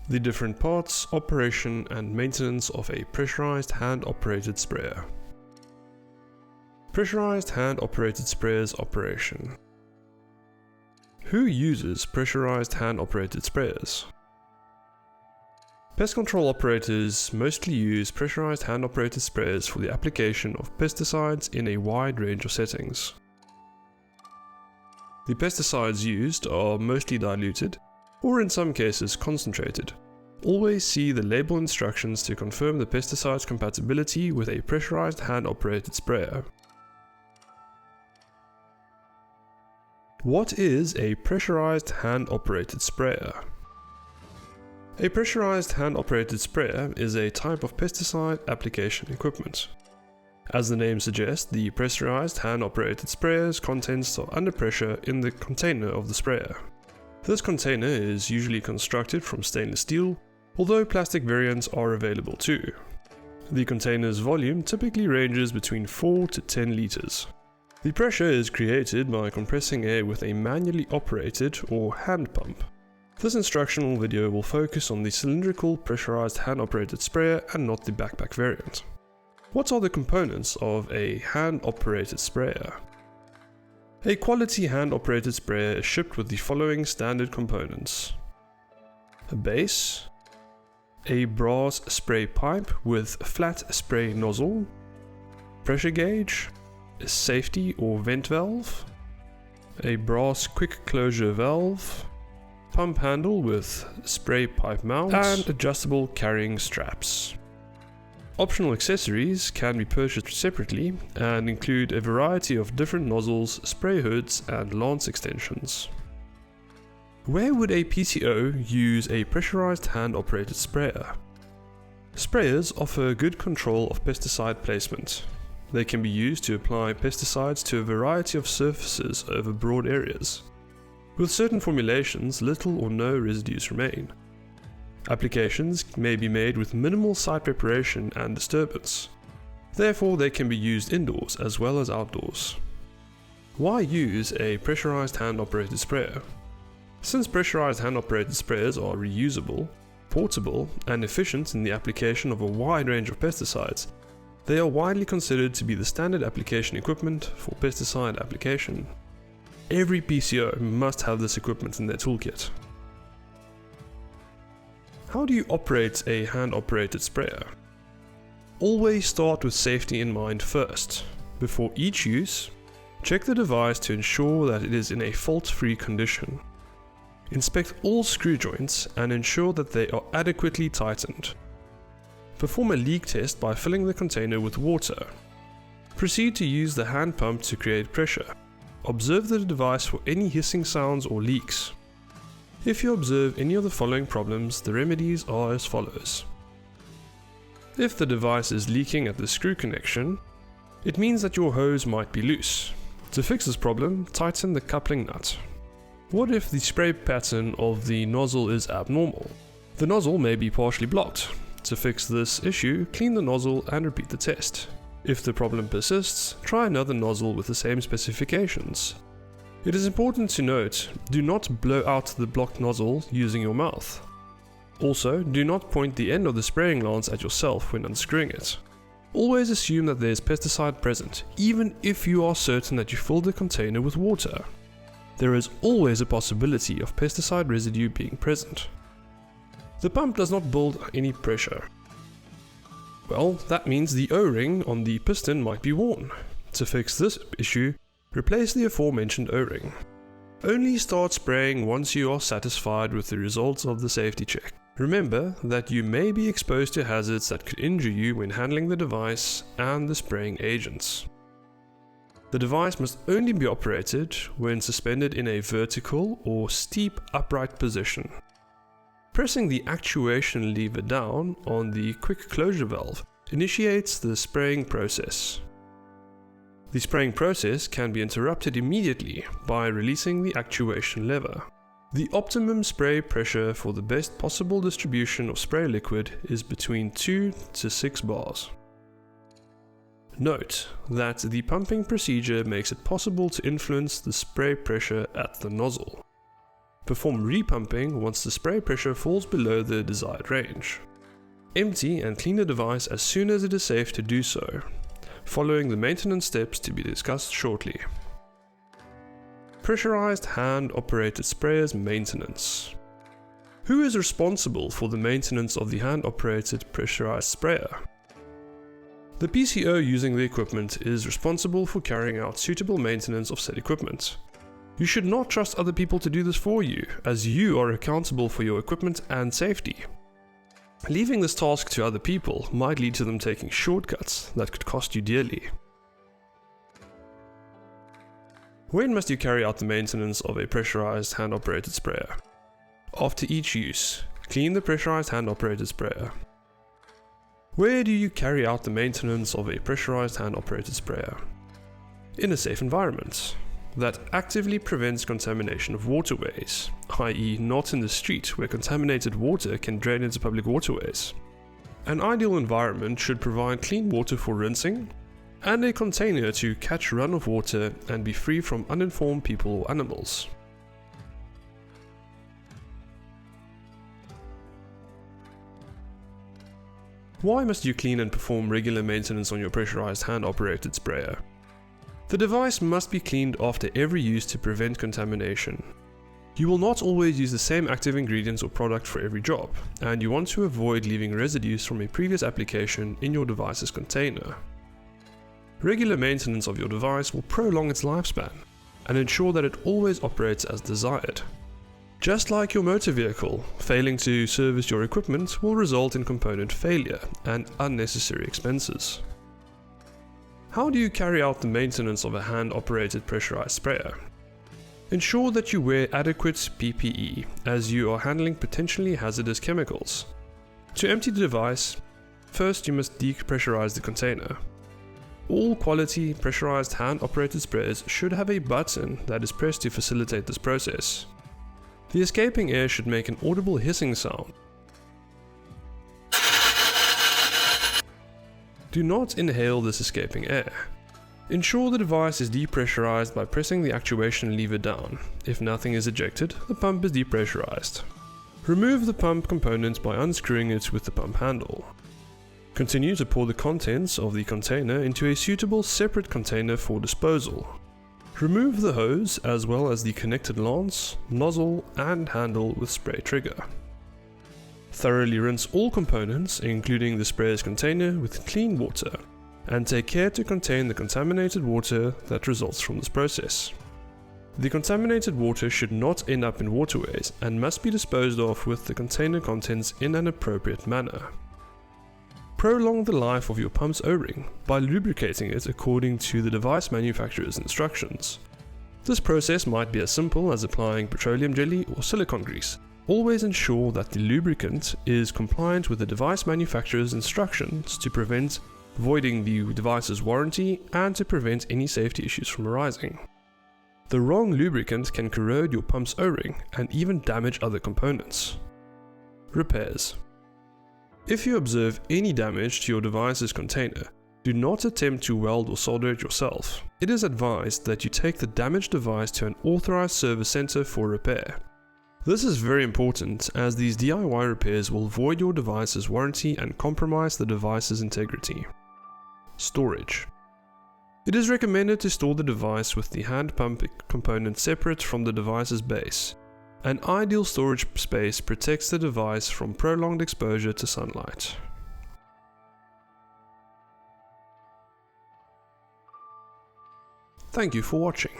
The different parts, operation and maintenance of a pressurized hand-operated sprayer. Pressurized hand-operated sprayers operation. Who uses pressurized hand-operated sprayers? Pest control operators mostly use pressurized hand-operated sprayers for the application of pesticides in a wide range of settings. The pesticides used are mostly diluted, or in some cases concentrated. Always see the label instructions to confirm the pesticide's compatibility with a pressurized hand-operated sprayer. What is a pressurized hand-operated sprayer? A pressurized hand-operated sprayer is a type of pesticide application equipment. As the name suggests, the pressurized hand-operated sprayer's contents are under pressure in the container of the sprayer. This container is usually constructed from stainless steel, although plastic variants are available too. The container's volume typically ranges between 4 to 10 liters. The pressure is created by compressing air with a manually operated or hand pump. This instructional video will focus on the cylindrical pressurized hand-operated sprayer and not the backpack variant. What are the components of a hand-operated sprayer? A quality hand-operated sprayer is shipped with the following standard components: a base, a brass spray pipe with flat spray nozzle, pressure gauge, a safety or vent valve, a brass quick closure valve, pump handle with spray pipe mount, and adjustable carrying straps. Optional accessories can be purchased separately and include a variety of different nozzles, spray hoods, and lance extensions. Where would a PCO use a pressurized hand-operated sprayer? Sprayers offer good control of pesticide placement. They can be used to apply pesticides to a variety of surfaces over broad areas. With certain formulations, little or no residues remain. Applications may be made with minimal site preparation and disturbance. Therefore, they can be used indoors as well as outdoors. Why use a pressurized hand-operated sprayer? Since pressurized hand-operated sprayers are reusable, portable, and efficient in the application of a wide range of pesticides, they are widely considered to be the standard application equipment for pesticide application. Every PCO must have this equipment in their toolkit. How do you operate a hand-operated sprayer? Always start with safety in mind first. Before each use, check the device to ensure that it is in a fault-free condition. Inspect all screw joints and ensure that they are adequately tightened. Perform a leak test by filling the container with water. Proceed to use the hand pump to create pressure. Observe the device for any hissing sounds or leaks. If you observe any of the following problems, the remedies are as follows. If the device is leaking at the screw connection, it means that your hose might be loose. To fix this problem, tighten the coupling nut. What if the spray pattern of the nozzle is abnormal? The nozzle may be partially blocked. To fix this issue, clean the nozzle and repeat the test. If the problem persists, try another nozzle with the same specifications. It is important to note, do not blow out the blocked nozzle using your mouth. Also, do not point the end of the spraying lance at yourself when unscrewing it. Always assume that there is pesticide present, even if you are certain that you filled the container with water. There is always a possibility of pesticide residue being present. The pump does not build any pressure. Well, that means the O-ring on the piston might be worn. To fix this issue, replace the aforementioned O-ring. Only start spraying once you are satisfied with the results of the safety check. Remember that you may be exposed to hazards that could injure you when handling the device and the spraying agents. The device must only be operated when suspended in a vertical or steep upright position. Pressing the actuation lever down on the quick closure valve initiates the spraying process. The spraying process can be interrupted immediately by releasing the actuation lever. The optimum spray pressure for the best possible distribution of spray liquid is between 2 to 6 bars. Note that the pumping procedure makes it possible to influence the spray pressure at the nozzle. Perform repumping once the spray pressure falls below the desired range. Empty and clean the device as soon as it is safe to do so, following the maintenance steps to be discussed shortly. Pressurized hand-operated sprayers maintenance. Who is responsible for the maintenance of the hand-operated pressurized sprayer? The PCO using the equipment is responsible for carrying out suitable maintenance of said equipment. You should not trust other people to do this for you, as you are accountable for your equipment and safety. Leaving this task to other people might lead to them taking shortcuts that could cost you dearly. When must you carry out the maintenance of a pressurized hand-operated sprayer? After each use, clean the pressurized hand-operated sprayer. Where do you carry out the maintenance of a pressurized hand-operated sprayer? In a safe environment that actively prevents contamination of waterways, i.e. not in the street where contaminated water can drain into public waterways. An ideal environment should provide clean water for rinsing, and a container to catch runoff water and be free from uninformed people or animals. Why must you clean and perform regular maintenance on your pressurized hand-operated sprayer? The device must be cleaned after every use to prevent contamination. You will not always use the same active ingredients or product for every job, and you want to avoid leaving residues from a previous application in your device's container. Regular maintenance of your device will prolong its lifespan and ensure that it always operates as desired. Just like your motor vehicle, failing to service your equipment will result in component failure and unnecessary expenses. How do you carry out the maintenance of a hand-operated pressurized sprayer? Ensure that you wear adequate PPE, as you are handling potentially hazardous chemicals. To empty the device, first you must depressurize the container. All quality pressurized hand-operated sprayers should have a button that is pressed to facilitate this process. The escaping air should make an audible hissing sound. Do not inhale this escaping air. Ensure the device is depressurized by pressing the actuation lever down. If nothing is ejected, the pump is depressurized. Remove the pump component by unscrewing it with the pump handle. Continue to pour the contents of the container into a suitable separate container for disposal. Remove the hose as well as the connected lance, nozzle and handle with spray trigger. Thoroughly rinse all components, including the sprayer's container, with clean water, and take care to contain the contaminated water that results from this process. The contaminated water should not end up in waterways and must be disposed of with the container contents in an appropriate manner. Prolong the life of your pump's O-ring by lubricating it according to the device manufacturer's instructions. This process might be as simple as applying petroleum jelly or silicone grease. Always ensure that the lubricant is compliant with the device manufacturer's instructions to prevent voiding the device's warranty and to prevent any safety issues from arising. The wrong lubricant can corrode your pump's O-ring and even damage other components. Repairs. If you observe any damage to your device's container, do not attempt to weld or solder it yourself. It is advised that you take the damaged device to an authorized service center for repair. This is very important, as these DIY repairs will void your device's warranty and compromise the device's integrity. Storage. It is recommended to store the device with the hand pump component separate from the device's base. An ideal storage space protects the device from prolonged exposure to sunlight. Thank you for watching.